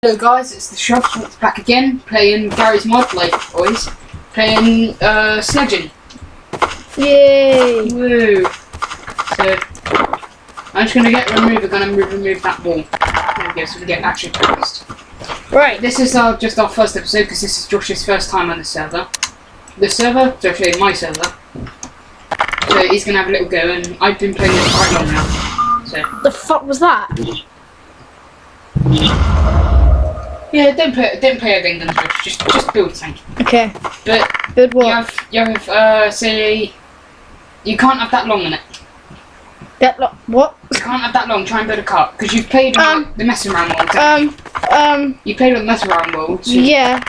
Hello guys, it's the shop back again, playing Garry's mod, like always, playing sledging. Yay! Woo! So, I'm just gonna remove that wall. There we go, so we get action focused. Right. This is just our first episode, because this is Josh's first time on the server. So actually my server. So he's gonna have a little go, and I've been playing this quite long now. So. The fuck was that? Yeah, don't play everything then, Josh. Just build something. Okay. But build what? you have say you can't have that long in it. What? You can't have that long. Try and build a cart because you've played on the mess around world. You played on the mess around world. So yeah.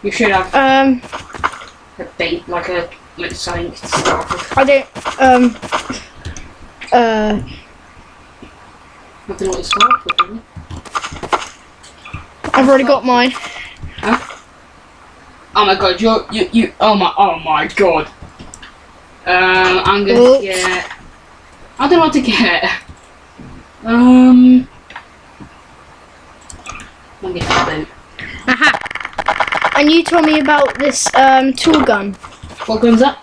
You should have a bait like something to start with. I don't. Nothing what to start with, really. I've already got mine. Huh? Oh my god, you oh my god. I'm gonna get I don't know what to get. I'm gonna get a boat. Aha! And you told me about this tool gun. What gun's that?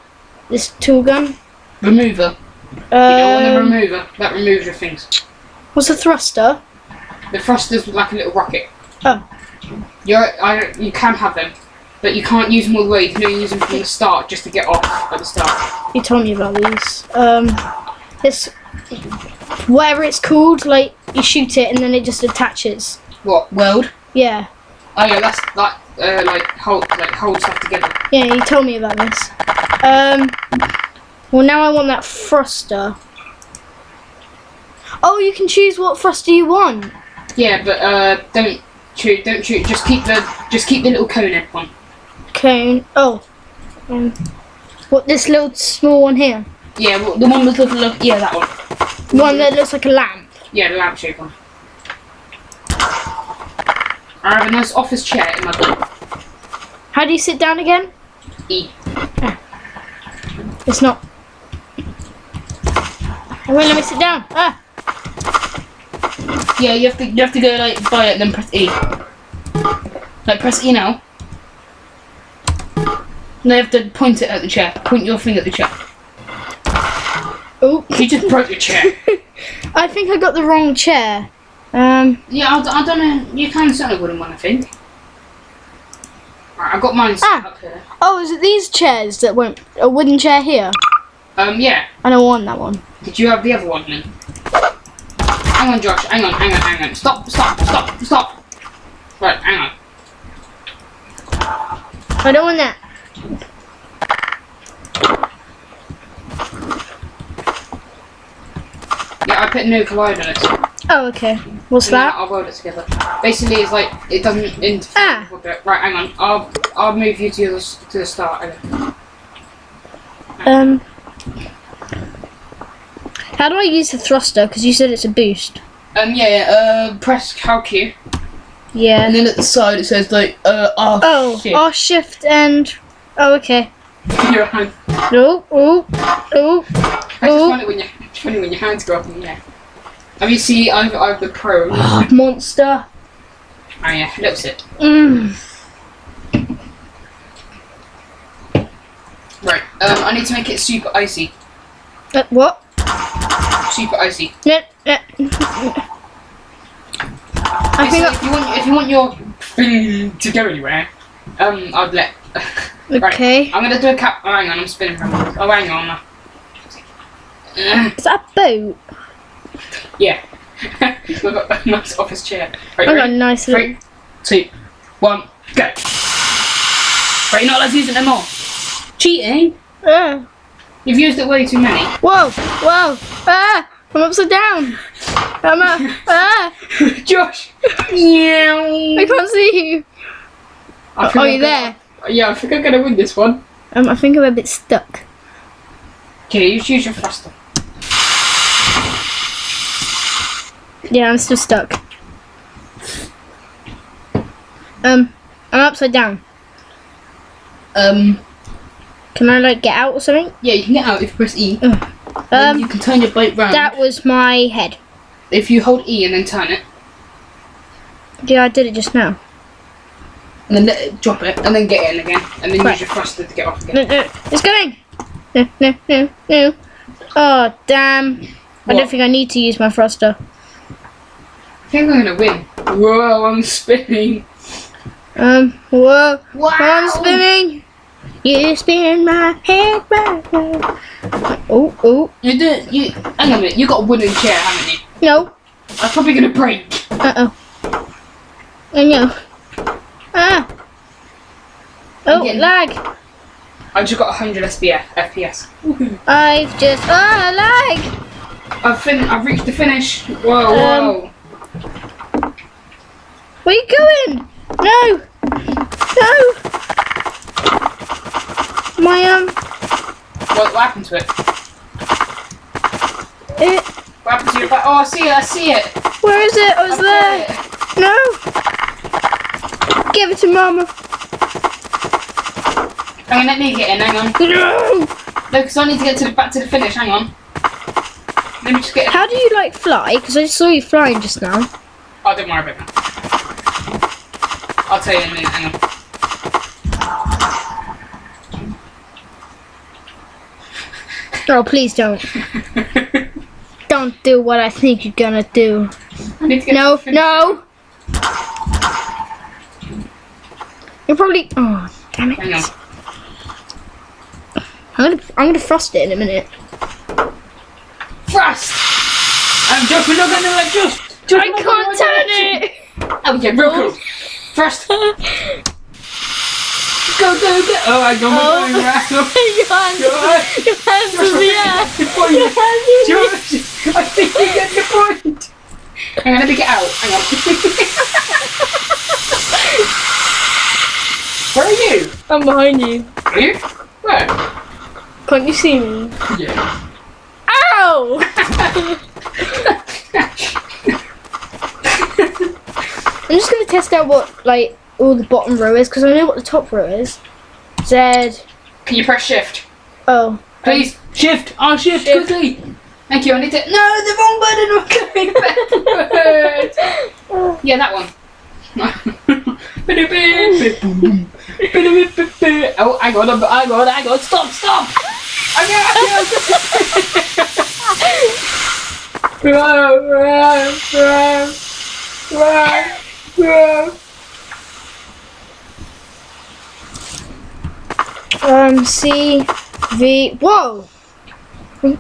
This tool gun. Remover. You don't want a remover. That removes your things. What's a thruster? The thruster's like a little rocket. Oh. You can have them, but you can't use them all the way. You can only use them from the start, just to get off at the start. You told me about these. This, whatever it's called, like you shoot it and then it just attaches. What, weld? Yeah. Oh yeah, that's like hold stuff together. Yeah, you told me about this. Well now I want that thruster. Oh, you can choose what thruster you want. Yeah, but don't shoot. Just keep the little cone head one. Cone. Oh. What, this little small one here? Yeah, well, the one with the yeah, that one. One that looks like a lamp. Yeah, the lamp shaped one. I have a nice office chair in my bed. How do you sit down again? E. It's not. It won't let me sit down. Ah. Yeah, you have to go like by it and then press E. Like press E now. And you have to point it at the chair. Point your finger at the chair. Oh. You just broke your chair. I think I got the wrong chair. Yeah, I don't know. You can set a wooden one, I think. Right, I've got mine set up here. Oh, is it these chairs that won't... A wooden chair here? Yeah. I don't want that one. Did you have the other one then? Hang on, Josh. Hang on. Stop. Right, hang on. I don't want that. Yeah, I put no collide on it. Oh, okay. What's and that? I'll weld it together. Basically, it's like it doesn't interfere with it. Right, hang on. I'll move you to the start. Okay. How do I use the thruster? Because you said it's a boost. Press Q. Yeah. And then at the side it says like R shift. R shift and... Oh, okay. Your hand. Oh. It's funny when your hands go up in the air. Have you seen I've the pro? Monster. Oh yeah, looks it. Right, I need to make it super icy. What? Super icy. I think if you want your thing to go anywhere, I'd let. Okay. Right, I'm gonna do a cap. Oh, hang on, I'm spinning from. Oh, hang on. Is that a boat? Yeah. We've got a nice office chair. Right, I've got a nice little... 3, 2, 1, go. Right, you're not allowed to use it no more. Cheating? You've used it way too many. Whoa! Ah! I'm upside down! Josh! I can't see you! Are you there? Yeah, I think I'm gonna win this one. I think I'm a bit stuck. Okay, you choose your thruster. Yeah, I'm still stuck. I'm upside down. Can I like get out or something? Yeah, you can get out if you press E. Then you can turn your boat round. That was my head. If you hold E and then turn it. Yeah, I did it just now. And then let it, drop it, and then get in again, and then Right. use your thruster to get off again. No, no, it's going. No, no, no, no. Oh, damn. I What? don't think I need to use my thruster. I think I'm gonna win. Whoa, I'm spinning. Whoa. Wow. I'm spinning. You spin my head right round. Oh, oh. You do. You hang on a minute. You got a wooden chair, haven't you? No. That's probably gonna break. Uh-oh. Oh, no. Ah. Oh, Again. lag. I just got 100 FPS. I've just... Ah, lag. I've reached the finish. Whoa, whoa. Where are you going? No. No. What happened to it? It... What happened to your back? Oh, I see it. I see it. Where is it? I was I've there. got it. No. Give it to Mama. Hang on, let me get in. Hang on. No. No, because I need to get back to the finish. Hang on. Let me just get. How do you like fly? Because I saw you flying just now. Oh, don't worry about that. I'll tell you in a minute. Hang on. Oh, please don't. Don't do what I think you're gonna do. I need to get No, to the finish. no. You're probably. Oh, damn it. Hang on. I'm gonna frost it in a minute. Thrust! I'm just not gonna let just. I can't turn it. Oh yeah, real cool. Thrust. Go, go, go! Oh, I got my going around. Your hands in the air. Your hands in the air. I think you get the point. Hang on, let me get out. Hang on. Where are you? I'm behind you. Are you? Where? Can't you see me? Yeah. Ow! I'm just gonna test out what like all the bottom row is because I know what the top row is. Z. Can you press shift? Oh. Please, shift. Oh, shift quickly. Thank you. I need to. No, the wrong button. I'm going backwards. Yeah, that one. Oh, I got. Stop. C, V. Whoa! Oh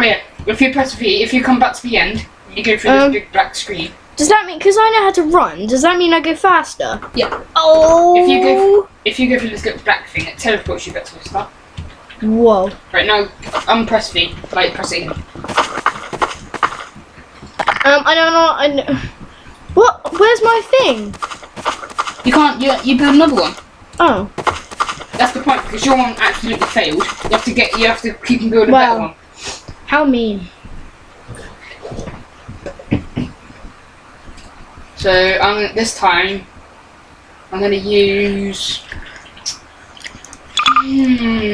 yeah. If you press V, if you come back to the end, you go through this big black screen. Does that mean because I know how to run? Does that mean I go faster? Yeah. Oh. If you go through this little black thing, it teleports you back to the start. Whoa. Right now, press V. Like press it in. I don't know. I know. What? Where's my thing? You can't. You build another one. Oh. That's the point, because your one absolutely failed. You have to keep on building a better one. How mean. So this time I'm gonna use.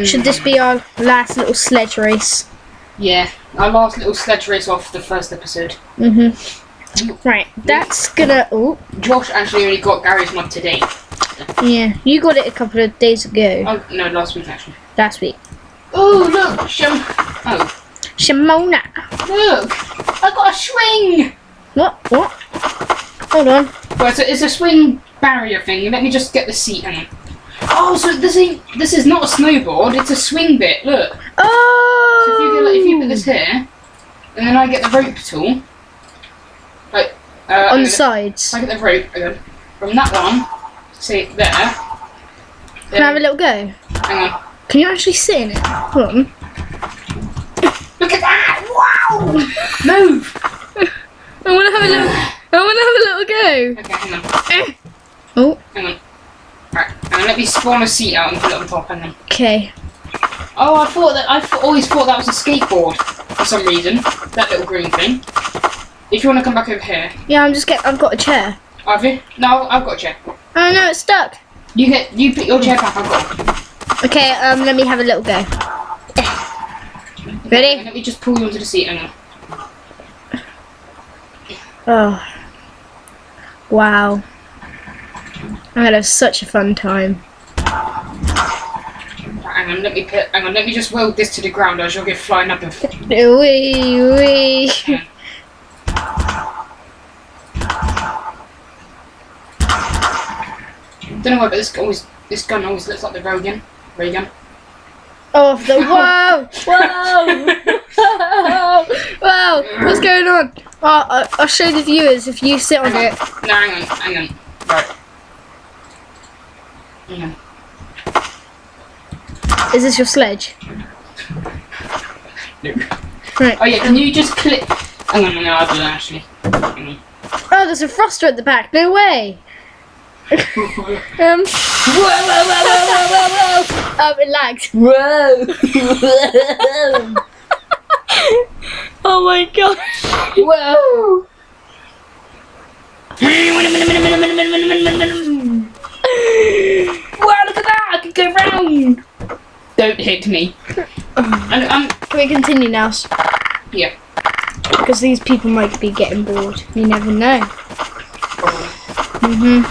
Should this be our last little sledge race? Yeah, our last little sledge race off the first episode. Right, that's gonna. Oh. Josh actually only got Garry's mod today. Yeah, you got it a couple of days ago. Oh no, last week actually. Last week. Oh look, Shimona. Look, I got a swing. What? Hold on. Well, it's a swing barrier thing. Let me just get the seat. Hang on. Oh, so this is not a snowboard. It's a swing bit. Look. Oh. So if you put this here, and then I get the rope tool. Like on the sides. I get the rope again from that one. See there. Can I have a little go? Hang on. Can you actually sit in it? Hold on. Look at that! Wow! Move! I want to have a little go. Okay, hang on. Oh. Hang on. Right, and let me spawn a seat out and put it on top, and then. Okay. Oh, I always thought that was a skateboard for some reason. That little green thing. If you want to come back over here. Yeah, I've got a chair. Have you? No, I've got a chair. Oh no, it's stuck. You put your chair back. I've got it. Okay, let me have a little go. Ready? Let me just pull you onto the seat. Hang on. Oh. Wow. I'm gonna have such a fun time. Hang on, let me just weld this to the ground as you'll get flying up and... Wee. Don't know why, but this gun always looks like the ray gun. Oh, whoa! Whoa! What's going on? I'll show the viewers if you sit on it. No, hang on. Right. Hang on. Is this your sledge? No. Right. Oh yeah, can you just click... Hang on, no, I don't actually. Hang on. Oh, there's a thruster at the back. No way. Whoa! It lagged. Whoa! Oh my god. Whoa! Wow, look at that! I can go round! Don't hit me. Can we continue now? Yeah. Because these people might be getting bored. You never know. Probably.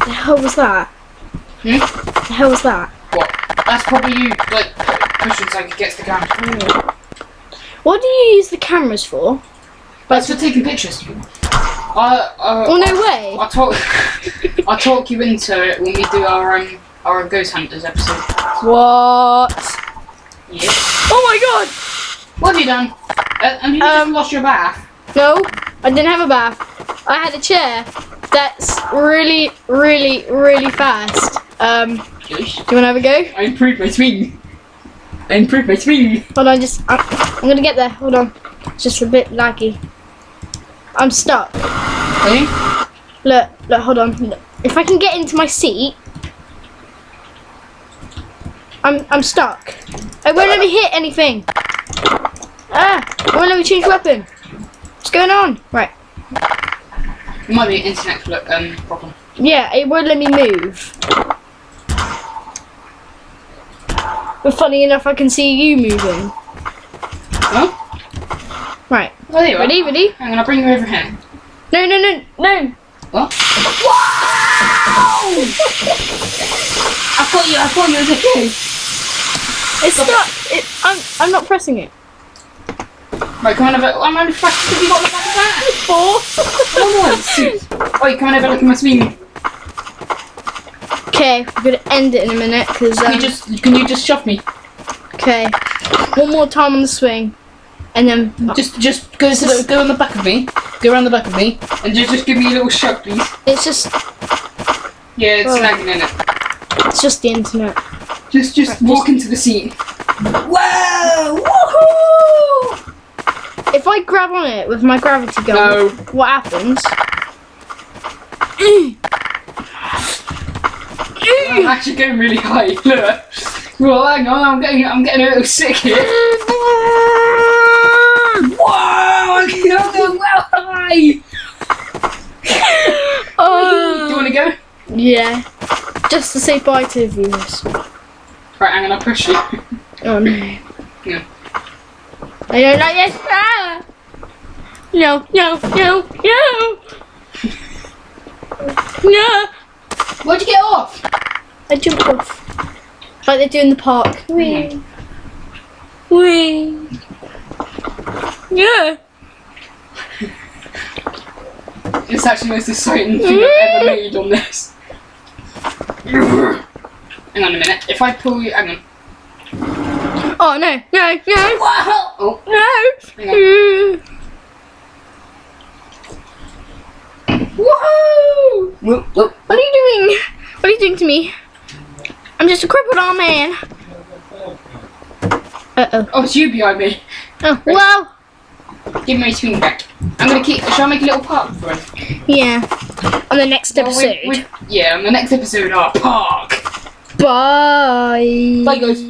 The hell was that? Hmm? The hell was that? What? That's probably you, like, pushing so it gets the ground. What do you use the cameras for? That's for taking pictures. Oh, no way. I'll talk you into it when we do our Ghost Hunters episode. What? Yeah. Oh my god! What have you done? Have you just lost your bath? No, I didn't have a bath. I had a chair that's really fast. Do you want to have a go? I improved my swing. Hold on, I'm gonna get there. Hold on. It's just a bit laggy. I'm stuck. Really? Look, hold on. Look. If I can get into my seat, I'm stuck. It won't let me hit anything. It won't let me change weapon. What's going on? Right. It might be an internet problem. Yeah, it won't let me move. But funny enough, I can see you moving. Huh? Right. Oh, there you are. Ready? I'm gonna bring you over here. No. What? Wow! I thought you was a kid. It's not. I'm not pressing it. Right, come on over. I'm only faster than you got the back of that. 4. Oh, come on over, look at my swing. Okay, we're gonna end it in a minute because. Can you just shove me? Okay. One more time on the swing, and then. Just go on the back of me. Go around the back of me, and just give me a little shove, please. It's just. Yeah, it's lagging in it. It's just the internet. Just Right, walk into the seat. Whoa! Woohoo! If I grab on it with my gravity gun, No. what happens? I'm actually going really high. Look. Well, hang on, I'm getting a little sick here. Whoa! I'm going well high. Do you want to go? Yeah. Just to say bye to the viewers. Right, I'm gonna push you. Oh no. Yeah. I don't like this. Ah! No. No. Where'd you get off? I jumped off. Like they do in the park. Wee. Yeah. It's actually the most exciting thing I've ever made on this. Hang on a minute. If I pull you, hang on. Oh no. Wow! Oh, No. hang on. Woohoo! Whoop, whoop. What are you doing? What are you doing to me? I'm just a crippled old man. Uh-oh. Oh, it's you behind me. Oh, wow. Give me my swing back. I'm gonna keep. Shall I make a little park for us? Yeah. On the next episode. Yeah, on the next episode, our park. Bye. Bye, guys.